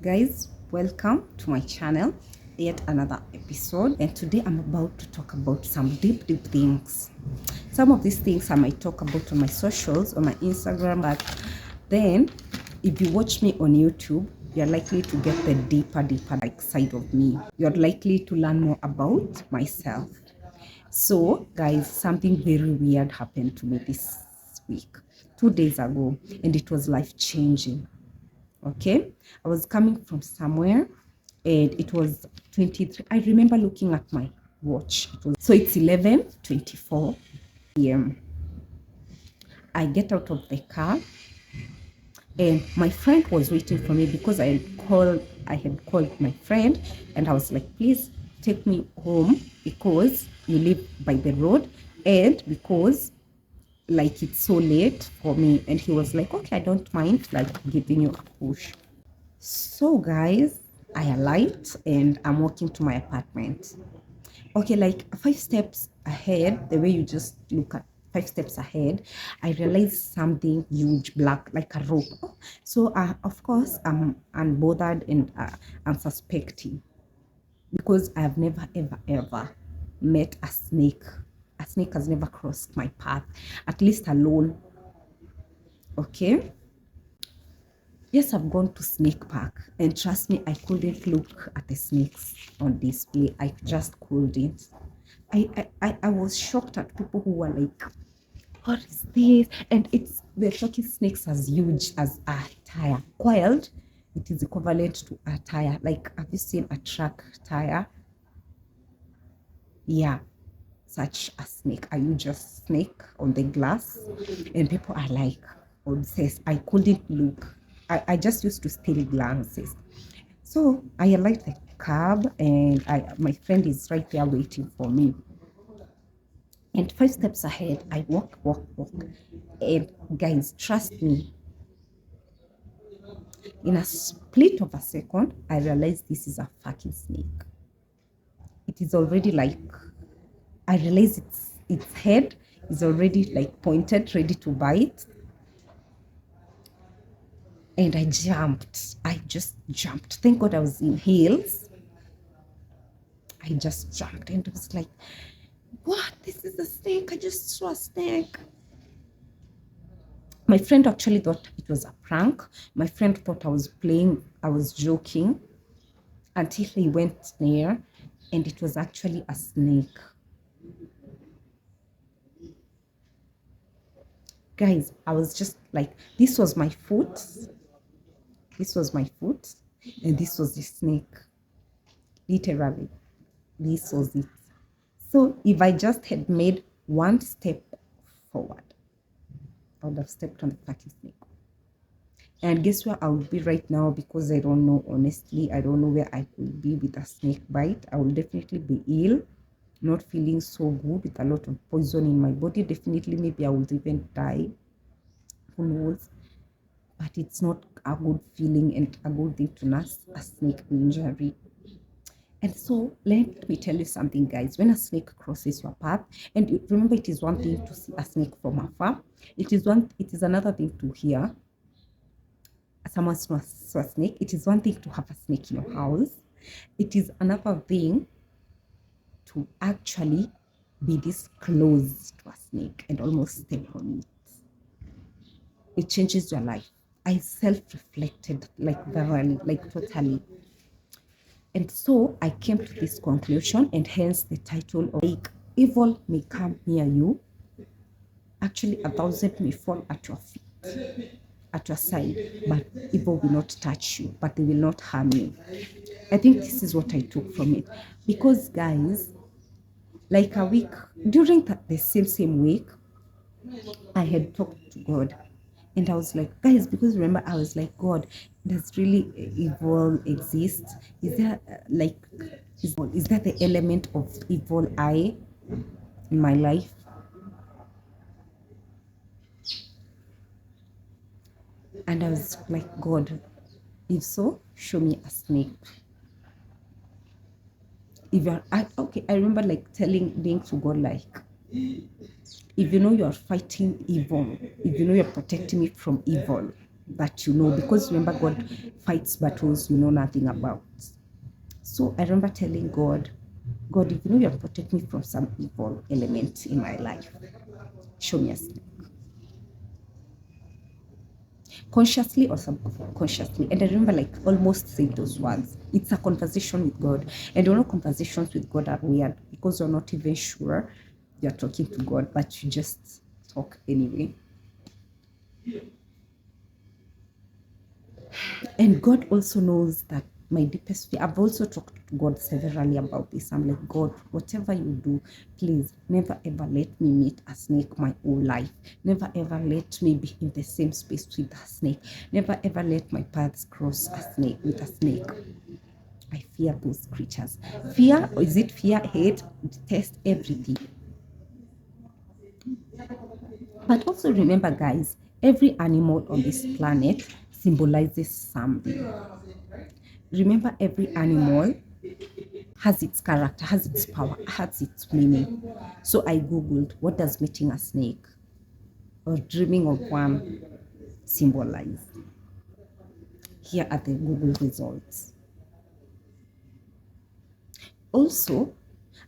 Guys, welcome to my channel, yet another episode. And today I'm about to talk about some deep things. Some of these things I might talk about on my socials, on my Instagram, but then if you watch me on YouTube, you're likely to get the deeper like side of me. You're likely to learn more about myself. So guys, something very weird happened to me this week, 2 days ago, and it was life-changing. Okay, I was coming from somewhere and it was 23. I remember looking at my watch. It's 11:24 p.m. I get out of the car and my friend was waiting for me because I had called my friend and I was like, please take me home because you live by the road and because like it's so late for me. And he was like, okay, I don't mind like giving you a push. So guys, I alight and I'm walking to my apartment. Okay, like 5 steps ahead, the way you just look at 5 steps ahead, I realized something huge, black, like a rope. So of course, I'm unbothered and unsuspecting because I have never, ever met a snake. A snake has never crossed my path, at least alone. Okay. Yes, I've gone to Snake Park, and trust me, I couldn't look at the snakes on display. I just couldn't. I was shocked at people who were like, "What is this?" And they're talking snakes as huge as a tire. Coiled, it is equivalent to a tire. Like, have you seen a truck tire? Yeah, such a snake. A huge snake on the glass, and people are like obsessed. I couldn't look. I just used to steal glances. So I alight the cab and my friend is right there waiting for me. And 5 steps ahead, I walk. And guys, trust me, in a split of a second, I realized this is a fucking snake. It is already like, I realize its head is already like pointed, ready to bite. And I jumped. I just jumped. Thank God I was in heels. I just jumped and it was like, what? This is a snake. I just saw a snake. My friend actually thought it was a prank. My friend thought I was playing, I was joking until he went near and it was actually a snake. Guys, I was just like, this was my foot. This was my foot. And this was the snake. Literally, this was it. So if I just had made one step forward, I would have stepped on the fucking snake. And guess where I would be right now? Because I don't know, honestly, I don't know where I could be with a snake bite. I will definitely be ill, not feeling so good, with a lot of poison in my body. Definitely, maybe I would even die. Who knows? But it's not a good feeling and a good thing to nurse a snake injury. And so let me tell you something, guys. When a snake crosses your path, and remember, it is one thing to see a snake from afar. It is another thing to hear someone saw a snake. It is one thing to have a snake in your house. It is another thing to actually be this close to a snake and almost step on it. It changes your life. I self-reflected like thoroughly, like totally. And so I came to this conclusion, and hence the title of like, evil may come near you. Actually, 1,000 may fall at your feet, at your side, but evil will not touch you, but they will not harm you. I think this is what I took from it. Because guys, like a week, during the same week, I had talked to God. And I was like, guys, because remember, I was like, God, does really evil exist? Is there is there the element of evil eye in my life? And I was like, God, if so, show me a snake. If you're okay, I remember like being to God, like, if you know you're fighting evil, if you know you're protecting me from evil, that you know, because remember, God fights battles you know nothing about. So I remember telling God, God, if you know you have protect me from some evil element in my life, show me a snake. Consciously or subconsciously. And I remember like almost saying those words. It's a conversation with God. And you know, conversations with God are weird because you're not even sure you're talking to God, but you just talk anyway. And God also knows that my deepest fear. I've also talked to God severally about this. I'm like, God, whatever you do, please never ever let me meet a snake my whole life. Never ever let me be in the same space with a snake. Never ever let my paths cross a snake with a snake. I fear those creatures. Fear, or is it fear, hate, detest everything. But also remember, guys, every animal on this planet symbolizes something. Remember, every animal has its character, has its power, has its meaning. So I googled, what does meeting a snake or dreaming of one symbolize? Here are the Google results. Also,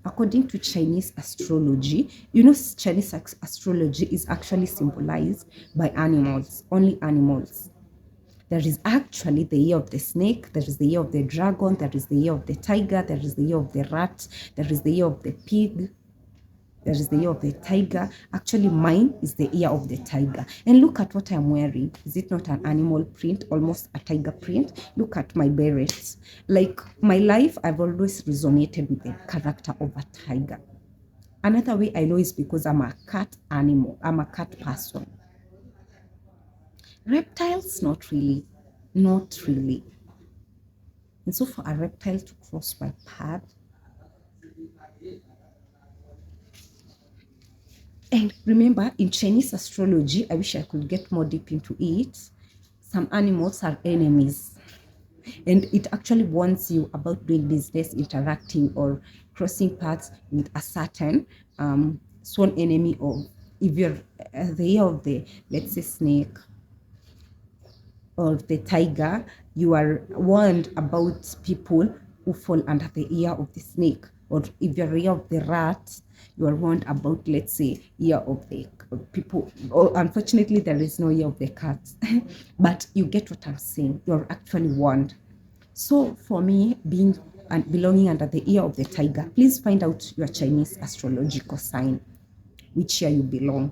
according to Chinese astrology, you know, Chinese astrology is actually symbolized by animals, only animals. There is actually the year of the snake, there is the year of the dragon, there is the year of the tiger, there is the year of the rat, there is the year of the pig, there is the year of the tiger. Actually, mine is the year of the tiger. And look at what I'm wearing. Is it not an animal print, almost a tiger print? Look at my berets. Like my life, I've always resonated with the character of a tiger. Another way I know is because I'm a cat animal. I'm a cat person. Reptiles, not really. Not really. And so for a reptile to cross my path, and remember, in Chinese astrology, I wish I could get more deep into it. Some animals are enemies. And it actually warns you about doing business, interacting, or crossing paths with a certain sworn enemy, or if you're the year of the, let's say, snake or the tiger, you are warned about people who fall under the ear of the snake. Or if you're ear of the rat, you are warned about, let's say, ear of the people. Or unfortunately, there is no ear of the cat. But you get what I'm saying. You're actually warned. So for me, being and belonging under the ear of the tiger, please find out your Chinese astrological sign, which year you belong.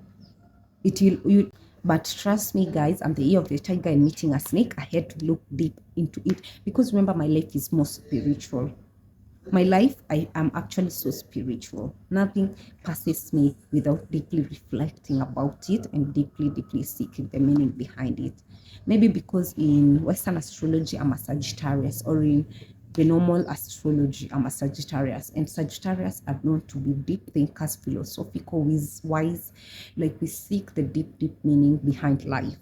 It will you, but trust me, guys, I'm the ear of the tiger and meeting a snake. I had to look deep into it because remember, my life is more spiritual. My life, I am actually so spiritual. Nothing passes me without deeply reflecting about it and deeply seeking the meaning behind it. Maybe because in Western astrology, I'm a Sagittarius, or in the normal astrology, I'm a Sagittarius. And Sagittarius are known to be deep thinkers, philosophical, wise. Like we seek the deep meaning behind life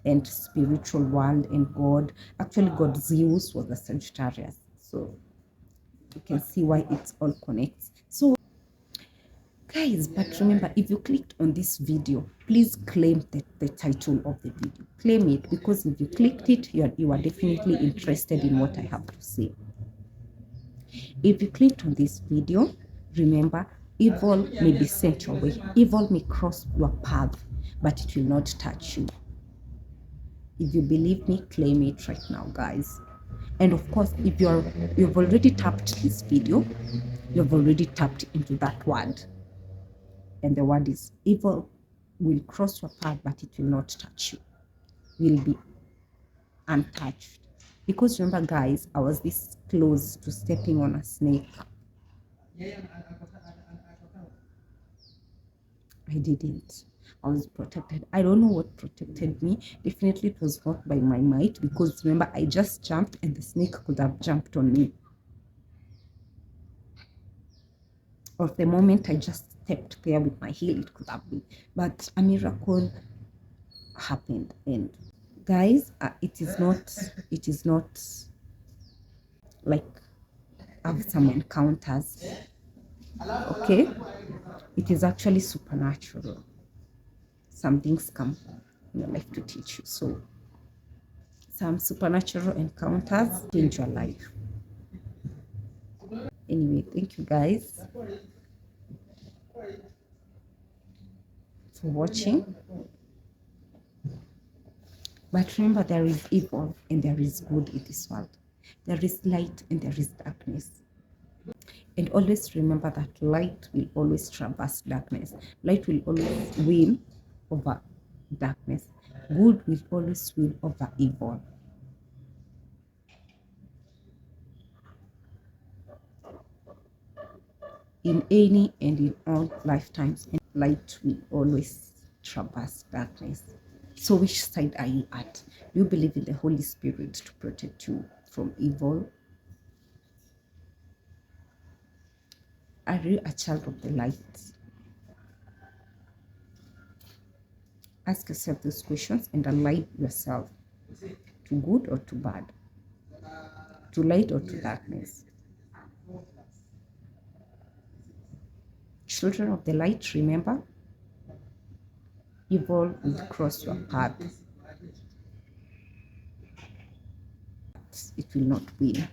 and spiritual world and God. Actually, God Zeus was a Sagittarius. So you can see why it all connects. So guys, but remember, if you clicked on this video, please claim the title of the video. Claim it, because if you clicked it, you are definitely interested in what I have to say. If you clicked on this video, remember, evil may be sent your way, evil may cross your path, but it will not touch you. If you believe me, claim it right now, guys. And of course, if you've already tapped this video, you've already tapped into that word. And the word is evil will cross your path, but it will not touch you. Will be untouched. Because remember, guys, I was this close to stepping on a snake. I didn't. I was protected. I don't know what protected me. Definitely it was not by my might, because remember, I just jumped and the snake could have jumped on me. Or the moment I just stepped there with my heel, it could have been. But a miracle happened. And guys, it is not like have some encounters. Okay, it is actually supernatural. Some things come in your life to teach you. So some supernatural encounters, change your life. Anyway, thank you guys for watching. But remember, there is evil and there is good in this world. There is light and there is darkness. And always remember that light will always traverse darkness. Light will always win over darkness. Good will always win over evil. In any and in all lifetimes, light will always traverse darkness. So which side are you at? Do you believe in the Holy Spirit to protect you from evil? Are you a child of the light? Ask yourself those questions and align yourself to good or to bad, to light or to darkness. Children of the light, remember, evil will cross your path. It will not win.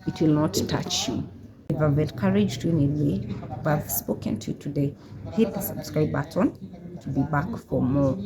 It will not touch you. If I've encouraged you in a way, if I've spoken to you today, hit the subscribe button to be back for more.